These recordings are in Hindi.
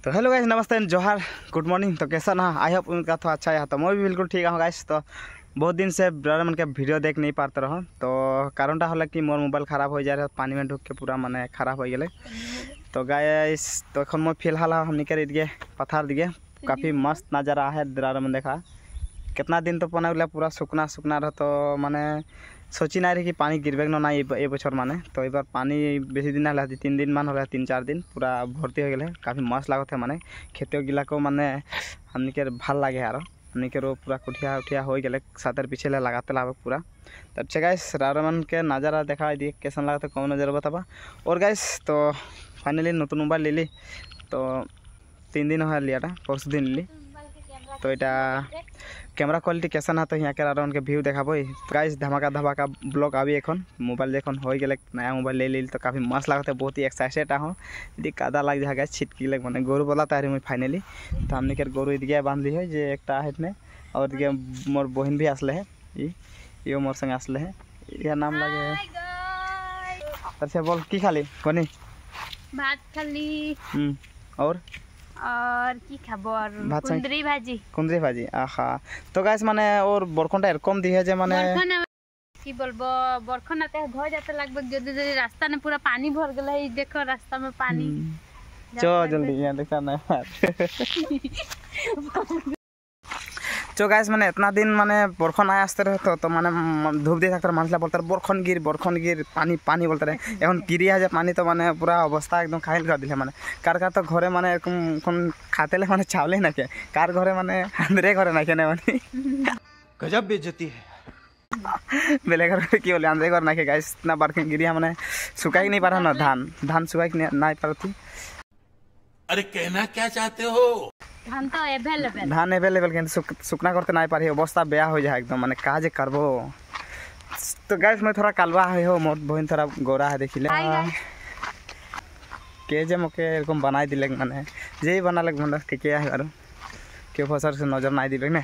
तो हेलो गाइस, नमस्ते, जोहार, गुड मॉर्निंग। तो कैसा ना, आई होप उनका तो अच्छा है। तो मैं भी बिल्कुल ठीक हूँ गाइस। तो बहुत दिन से ब्रदर मन के वीडियो देख नहीं पाते रहो। तो कारणटा हल कि मोर मोबाइल खराब हो जाए पानी में ढुक के पूरा माने खराब हो गए। तो गाइस तो एखन मैं फिलहाल हमने कर दिए पथार दिए काफ़ी मस्त नज़ारा है ब्रदर मन देखा। कितना दिन तो पना गया पूरा सुखना सुखना रह। तो माने सोची ना रही कि पानी गिरबे ना ये बछर माने। तो एक बार पानी बेसी दिन ना 3 दिन मान हो 3-4 दिन पूरा भर्ती हो गए। काफ़ी मस्त लागत है माने खेत गिला को माने हमने के भल लगे यार। हमने के पूरा कुठिया उठिया हो गए सातर पीछे लगाते लाभ पूरा। तो अच्छा गाइस रावण के नज़ारा देखा दिए कैसा लगा तो कौन नज़र बताबा। और गाइस तो फाइनली नतून मोबाइल ले ली। तो 3 दिन हो लिया था, परसों दिन ली। तो यहाँ कैमरा क्वालिटी कैसा ना तो यहाँ के रावण के व्यू देखा गाइस। धमाका धमाका ब्लॉग आवी एखन मोबाइल देखन हो गए नया मोबाइल ले ली। तो काफ़ी मस्त लगता है, बहुत ही एक्साइटेड हूँ। यदि कादा लग जाए गाइस छिटकी लग मैंने गोरु बोला तारी मुझे फाइनली। तो हमने के गोरु इदिगे बांध ली है जे एक है और इदिगे मोर बहन भी आसले है यो मोर संग आसले है या नाम लगे। अच्छा बोल की खाली कोनी भात खाली और की खबर कुंदरी भाजी आहा। तो गाइस माने और बरखनटा एरकम दिए जे माने की बोलबो बरखन आते घर जाते लगभग जल्दी रास्ता में पूरा पानी भर गला है। देखो रास्ता में पानी चो जल्दी यहाँ देखा ना चो गाइस माने इतना दिन माने बरखन आए आसते रहे। तो माने धूप दिए थकते मानसला बोलते बरखन गिर पानी पानी बोलते रहे। एन गिरी है पानी तो माने पूरा अवस्था एकदम खाइल कर दिले। माने कार तो घरे माने एरकम खाते ले माने चावले ना के कार घरे माने अंदरे घरे ना के माने गजब बेइज्जती है। बेले घर की बोले अंदरे घर ना के गाइस। इतना बरखन गिरी माने सुखा ही नहीं पा रहा ना धान सुखा ही नहीं पाती। अरे कहना क्या चाहते हो? धान तो अवेलेबल के सुखना करते नहीं पारी अवस्था बेया हो जाए एकदम माने कहा जे करबो। तो गाइस मैं थोड़ा कालवा है हो मोर बहन थोड़ा गोरा है देखिले के जे मके एरकम बनाई दिले माने जे बना लग मन ठीक है यार के फसर से नजर नहीं दिले ने।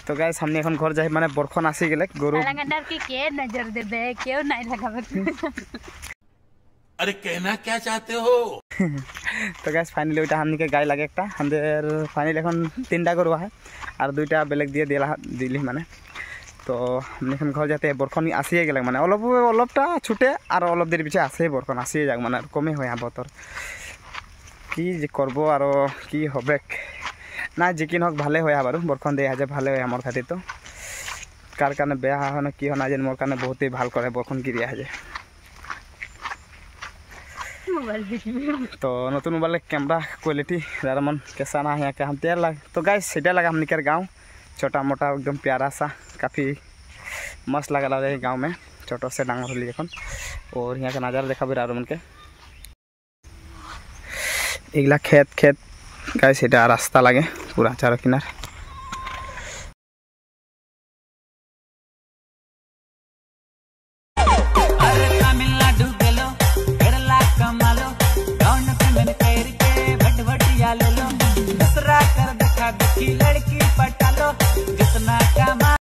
तो गाइस हमने এখন घर जाए माने बरखन आसी गेले गरु के नजर देबे केउ नहीं लगाबे। अरे कहना क्या चाहते हो? तो गाइस फाइनली ওইটা हमनी के गाय लगे একটা আমাদের ফাইনালি এখন 3টা গরু है और 2টা বেলেগ দিয়ে দিলি माने। तो हमने এখন घर जाते बरखन आसिए गेले माने অলপটা ছুটে আর অলপ দেরি পিছে আসে বরখন আসিয়ে যাক মানে কমে হয় বতর কি যে করব আর কি হবে না যেকিন হোক ভালে হয় আবার বরখন দেয়া যায় ভালে হয় আমার খাतिर। তো কার কারণে বেয়া হয় না কি হয় না জানি মোর কারণে বহুতই ভাল করে বরখন গিরিয়া যায়। तो नतून मोबाइल कैमरा क्वालिटी ज़्यादा मन कैसा ना यहाँ के हम तैयार लगे। तो गाइस सीधा लगा हम निकर गाँव छोटा मोटा एकदम प्यारा सा काफ़ी मस्त लगा रहा है गाँव में छोटो से डांगर होली এখন। और यहाँ का नज़ारा देखा भी मन के एगला खेत गाइस এটা रास्ता लगे पूरा चारों किनार।